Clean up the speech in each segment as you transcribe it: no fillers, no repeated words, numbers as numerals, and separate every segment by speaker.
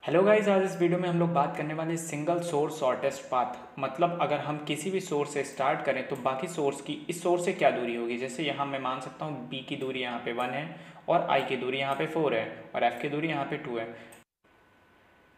Speaker 1: Hello guys, आज इस video में हम लोग बात करने वाले सिंगल सोर्स शॉर्टेस्ट पाथ। मतलब अगर हम किसी भी सोर्स से स्टार्ट करें तो बाकी सोर्स की इस सोर्स से क्या दूरी होगी। जैसे यहाँ मैं मान सकता हूँ बी की दूरी यहाँ पे 1 है और आई की दूरी यहाँ पे 4 है और एफ की दूरी यहाँ पे 2 है।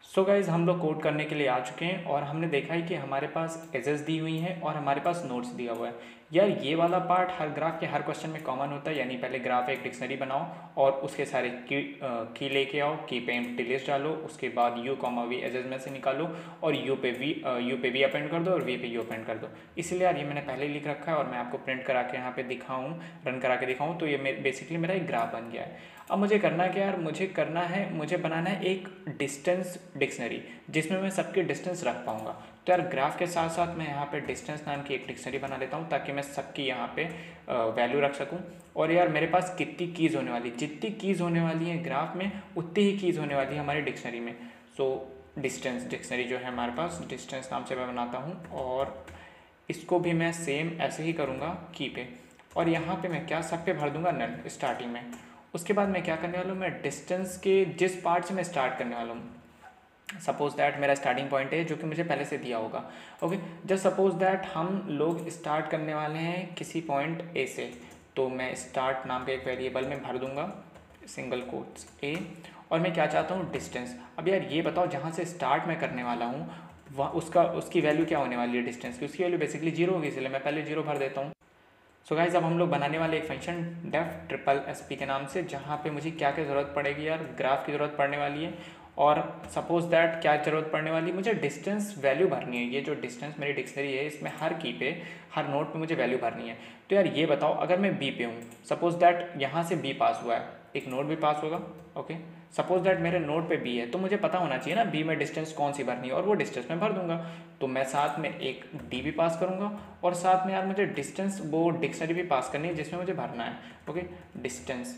Speaker 1: सो गाइज हम लोग कोड करने के लिए आ चुके हैं और हमने देखा है कि हमारे पास एजेस दी हुई हैं और हमारे पास नोट्स दिया हुआ है। यार ये वाला पार्ट हर ग्राफ के हर क्वेश्चन में कॉमन होता है। यानी पहले ग्राफ एक डिक्शनरी बनाओ और उसके सारे की लेके आओ, की पे एम्प्टी लिस्ट डालो, उसके बाद यू कॉमा वी एजेस में से निकालो और यू पे वी अपेंड कर दो और वी पे यू अपेंड कर दो। इसलिए यार ये मैंने पहले ही लिख रखा है और मैं आपको प्रिंट करा के यहाँ पे दिखाऊँ, रन करा के दिखाऊँ तो ये बेसिकली मेरा एक ग्राफ बन गया है। अब मुझे करना क्या यार, मुझे बनाना है एक डिस्टेंस डिक्शनरी जिसमें मैं सबके डिस्टेंस रख पाऊंगा। तो यार ग्राफ के साथ साथ मैं यहाँ पे डिस्टेंस नाम की एक डिक्शनरी बना लेता हूँ ताकि मैं सबकी यहाँ पे वैल्यू रख सकूँ। और यार मेरे पास कितनी कीज़ होने वाली, जितनी कीज़ होने वाली हैं ग्राफ में उतनी ही कीज़ होने वाली है हमारी डिक्शनरी में। सो डिस्टेंस डिक्शनरी जो है हमारे पास डिस्टेंस नाम से मैं बनाता हूँ और इसको भी मैं सेम ऐसे ही करूँगा की पे। और यहाँ पे मैं क्या सब पे भर दूंगा नल स्टार्टिंग में। उसके बाद मैं क्या करने वाला हूँ, मैं डिस्टेंस के जिस पार्ट से मैं स्टार्ट करने वाला हूँ, सपोज दैट मेरा स्टार्टिंग पॉइंट है जो कि मुझे पहले से दिया होगा। ओके, जस्ट सपोज दैट हम लोग स्टार्ट करने वाले हैं किसी पॉइंट ए से, तो मैं स्टार्ट नाम के एक वेरिएबल में भर दूंगा सिंगल कोट्स ए और मैं क्या चाहता हूँ डिस्टेंस। अब यार ये बताओ जहाँ से स्टार्ट मैं करने वाला हूँ वहाँ उसकी वैल्यू क्या होने वाली है डिस्टेंस की, उसकी वैल्यू बेसिकली 0 होगी, इसलिए मैं पहले 0 भर देता हूँ। सो गाइज अब हम लोग बनाने वाले एक function def triple S P के नाम से, जहाँ पे मुझे क्या क्या ज़रूरत पड़ेगी यार, ग्राफ की ज़रूरत पड़ने वाली है और सपोज दैट क्या ज़रूरत पड़ने वाली है, मुझे डिस्टेंस वैल्यू भरनी है। ये जो डिस्टेंस मेरी डिक्शनरी है इसमें हर की पे हर नोट पे मुझे वैल्यू भरनी है। तो यार ये बताओ अगर मैं बी पे हूँ, सपोज दैट यहाँ से बी पास हुआ है, एक नोट भी पास होगा। ओके, सपोज दैट मेरे नोट पे बी है तो मुझे पता होना चाहिए ना बी में डिस्टेंस कौन सी भरनी है और वो डिस्टेंस मैं भर दूंगा। तो मैं साथ में एक डी भी पास करूंगा और साथ में यार मुझे डिस्टेंस वो डिक्शनरी भी पास करनी है जिसमें मुझे भरना है। Okay, distance.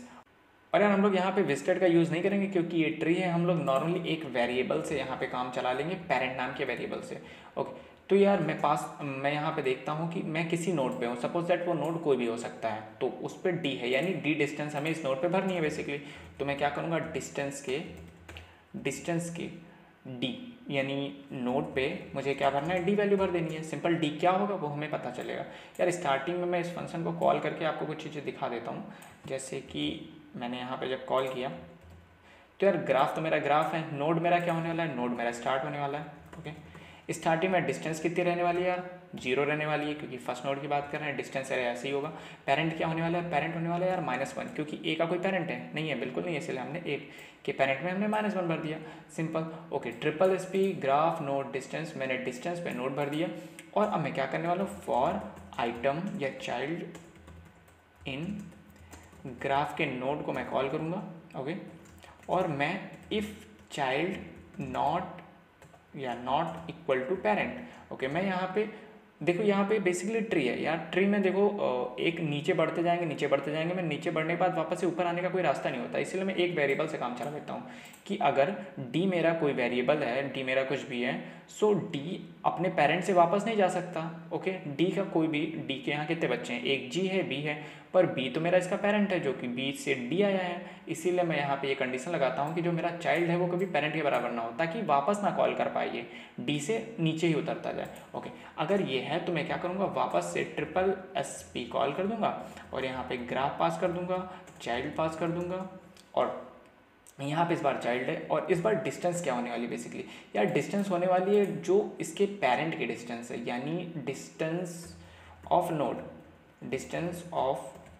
Speaker 1: और यार हम लोग यहाँ पे विजिटेड का यूज़ नहीं करेंगे क्योंकि ये ट्री है, हम लोग नॉर्मली एक वेरिएबल से यहाँ पे काम चला लेंगे, पेरेंट नाम के वेरिएबल से। ओके, तो यार मैं यहाँ पे देखता हूँ कि मैं किसी नोड पे हूँ, सपोज दैट वो नोड कोई भी हो सकता है, तो उस पर डी है यानी डी डिस्टेंस हमें इस नोड पे भरनी है बेसिकली। तो मैं क्या करूँगा, डिस्टेंस के डी यानी नोड पे मुझे क्या भरना है, डी वैल्यू भर देनी है। सिंपल डी क्या होगा वो हमें पता चलेगा। यार स्टार्टिंग में मैं इस फंक्शन को कॉल करके आपको कुछ चीज़ें दिखा देता हूँ। जैसे कि मैंने यहाँ पे जब कॉल किया तो यार ग्राफ तो मेरा ग्राफ है, नोड मेरा क्या होने वाला है, नोड मेरा स्टार्ट होने वाला है। ओके, स्टार्टिंग में डिस्टेंस कितनी रहने वाली है यार, 0 रहने वाली है क्योंकि फर्स्ट नोड की बात कर रहे हैं, डिस्टेंस ऐसे ही होगा। पेरेंट क्या होने वाला है, पेरेंट होने वाला है यार -1 क्योंकि ए का कोई पेरेंट है नहीं है, बिल्कुल नहीं है, इसलिए हमने ए के पेरेंट में हमने -1 भर दिया, simple. Okay, triple S P graph node distance, मैंने डिस्टेंस पे नोड भर दिया। और अब मैं क्या करने वाला हूँ, फॉर आइटम या चाइल्ड इन ग्राफ के नोड को मैं कॉल करूँगा। ओके, और मैं if child not equal to parent. Okay, मैं यहाँ पे देखो, यहाँ पे बेसिकली ट्री है यार, ट्री में देखो एक नीचे बढ़ते जाएंगे, मैं नीचे बढ़ने के बाद वापस से ऊपर आने का कोई रास्ता नहीं होता, इसलिए मैं एक वेरिएबल से काम चला लेता हूँ कि अगर डी मेरा कोई वेरिएबल है, डी मेरा कुछ भी है, सो डी अपने पेरेंट से वापस नहीं जा सकता। ओके, डी का कोई भी, डी के यहाँ कितने बच्चे हैं, एक जी है, बी है, पर बी तो मेरा इसका पेरेंट है जो कि बी से डी आया है, इसीलिए मैं यहाँ पे ये कंडीशन लगाता हूँ कि जो मेरा चाइल्ड है वो कभी पेरेंट के बराबर ना हो ताकि वापस ना कॉल कर पाइए, डी से नीचे ही उतरता जाए। ओके, अगर ये है तो मैं क्या करूँगा, वापस से ट्रिपल एस पी कॉल कर दूंगा और यहाँ पे ग्राफ पास कर दूंगा, चाइल्ड पास कर दूंगा और यहाँ पे इस बार चाइल्ड है। और इस बार डिस्टेंस क्या होने वाली है बेसिकली यार, डिस्टेंस होने वाली है जो इसके पेरेंट की डिस्टेंस है यानी डिस्टेंस ऑफ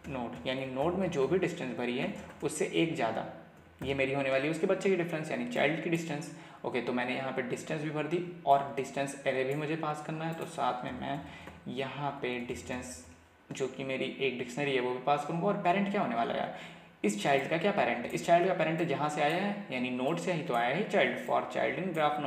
Speaker 1: नोड यानी नोड में जो भी डिस्टेंस भरी है उससे एक ज़्यादा, ये मेरी होने वाली है उसके बच्चे की डिफरेंस यानी चाइल्ड की डिस्टेंस। ओके, तो मैंने यहाँ पे डिस्टेंस भी भर दी और डिस्टेंस एरे भी मुझे पास करना है, तो साथ में मैं यहाँ पे डिस्टेंस जो कि मेरी एक डिक्शनरी है वो भी पास करूँगा। और पेरेंट क्या होने वाला है यार, इस चाइल्ड का क्या पेरेंट है, इस चाइल्ड का पेरेंट जहाँ से आया है यानी नोड से ही तो आया है child, for child in graph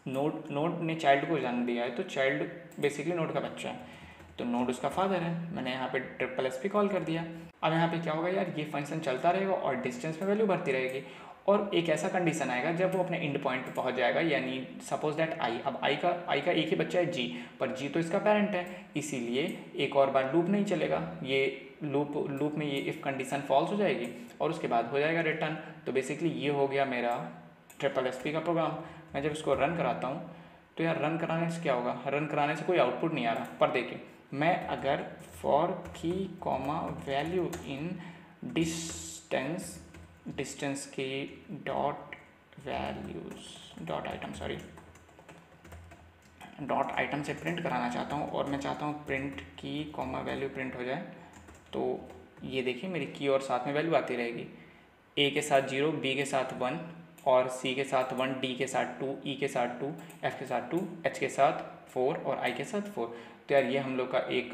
Speaker 1: node ने चाइल्ड को जन्म दिया है तो चाइल्ड बेसिकली नोड का बच्चा है, तो नोड उसका फादर है। मैंने यहाँ पे ट्रिपल एस पी कॉल कर दिया। अब यहाँ पे क्या होगा यार, ये फंक्शन चलता रहेगा और डिस्टेंस में वैल्यू बढ़ती रहेगी और एक ऐसा कंडीशन आएगा जब वो अपने एंड पॉइंट पे पहुँच जाएगा यानी सपोज दैट आई, अब आई का एक ही बच्चा है जी, पर जी तो इसका पेरेंट है, इसीलिए एक और बार लूप नहीं चलेगा, ये लूप में ये इफ़ कंडीशन फॉल्स हो जाएगी और उसके बाद हो जाएगा रिटर्न। तो बेसिकली ये हो गया मेरा SSSP का प्रोग्राम। मैं जब इसको रन कराता हूँ तो यार रन कराने से क्या होगा, रन कराने से कोई आउटपुट नहीं आ रहा। पर देखिए मैं अगर फॉर की कॉमा वैल्यू इन डिस्टेंस की डॉट वैल्यूज डॉट आइटम से प्रिंट कराना चाहता हूँ और मैं चाहता हूँ प्रिंट की कॉमा वैल्यू प्रिंट हो जाए, तो ये देखिए मेरी की और साथ में वैल्यू आती रहेगी। ए के साथ 0, बी के साथ 1 और सी के साथ 1, डी के साथ 2, ई के साथ 2, एफ के साथ 2, एच के साथ 4 और आई के साथ 4। तो यार ये हम लोग का एक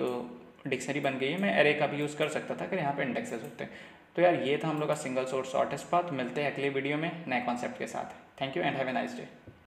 Speaker 1: डिक्शनरी बन गई है। मैं एरे का भी यूज़ कर सकता था अगर यहाँ पे इंडेक्सेस होते हैं। तो यार ये था हम लोग का सिंगल सोर्स शॉर्टेस्ट पाथ। मिलते हैं अगले वीडियो में नए कॉन्सेप्ट के साथ। Thank you and have a nice day.